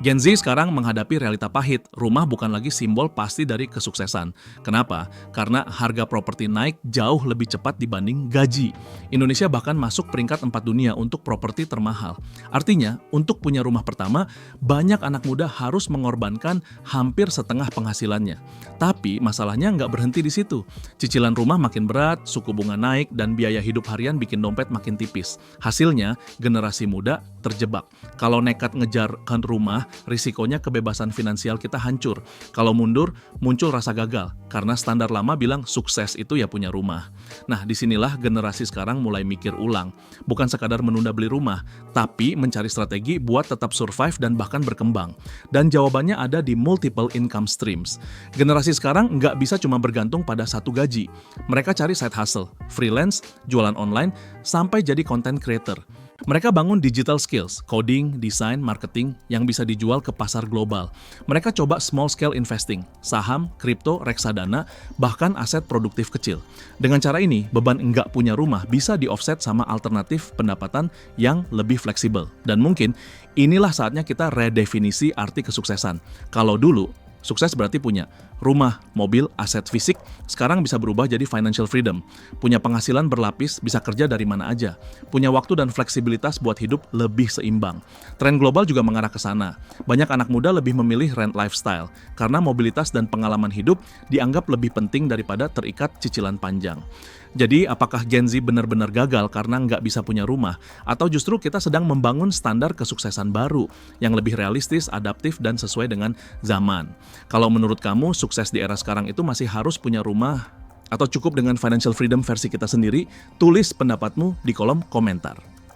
Gen Z sekarang menghadapi realita pahit, rumah bukan lagi simbol pasti dari kesuksesan. Kenapa? Karena harga properti naik jauh lebih cepat dibanding gaji. Indonesia bahkan masuk peringkat 4 dunia untuk properti termahal. Artinya, untuk punya rumah pertama, banyak anak muda harus mengorbankan hampir setengah penghasilannya. Tapi masalahnya nggak berhenti di situ. Cicilan rumah makin berat, suku bunga naik, dan biaya hidup harian bikin dompet makin tipis. Hasilnya, generasi muda terjebak. Kalau nekat ngejarkan rumah, risikonya kebebasan finansial kita hancur. Kalau mundur, muncul rasa gagal, karena standar lama bilang sukses itu ya punya rumah. Nah, disinilah generasi sekarang mulai mikir ulang. Bukan sekadar menunda beli rumah, tapi mencari strategi buat tetap survive dan bahkan berkembang. Dan jawabannya ada di multiple income streams. Generasi sekarang nggak bisa cuma bergantung pada satu gaji. Mereka cari side hustle, freelance, jualan online, sampai jadi content creator. Mereka bangun digital skills, coding, desain, marketing yang bisa dijual ke pasar global. Mereka coba small scale investing, saham, kripto, reksadana, bahkan aset produktif kecil. Dengan cara ini, beban enggak punya rumah bisa di-offset sama alternatif pendapatan yang lebih fleksibel. Dan mungkin inilah saatnya kita redefinisi arti kesuksesan. Kalau dulu, sukses berarti punya rumah, mobil, aset fisik, sekarang bisa berubah jadi financial freedom. Punya penghasilan berlapis, bisa kerja dari mana aja. Punya waktu dan fleksibilitas buat hidup lebih seimbang. Tren global juga mengarah ke sana. Banyak anak muda lebih memilih rent lifestyle, karena mobilitas dan pengalaman hidup dianggap lebih penting daripada terikat cicilan panjang. Jadi, apakah Gen Z benar-benar gagal karena nggak bisa punya rumah? Atau justru kita sedang membangun standar kesuksesan baru yang lebih realistis, adaptif, dan sesuai dengan zaman? Kalau menurut kamu, sukses di era sekarang itu masih harus punya rumah atau cukup dengan financial freedom versi kita sendiri? Tulis pendapatmu di kolom komentar.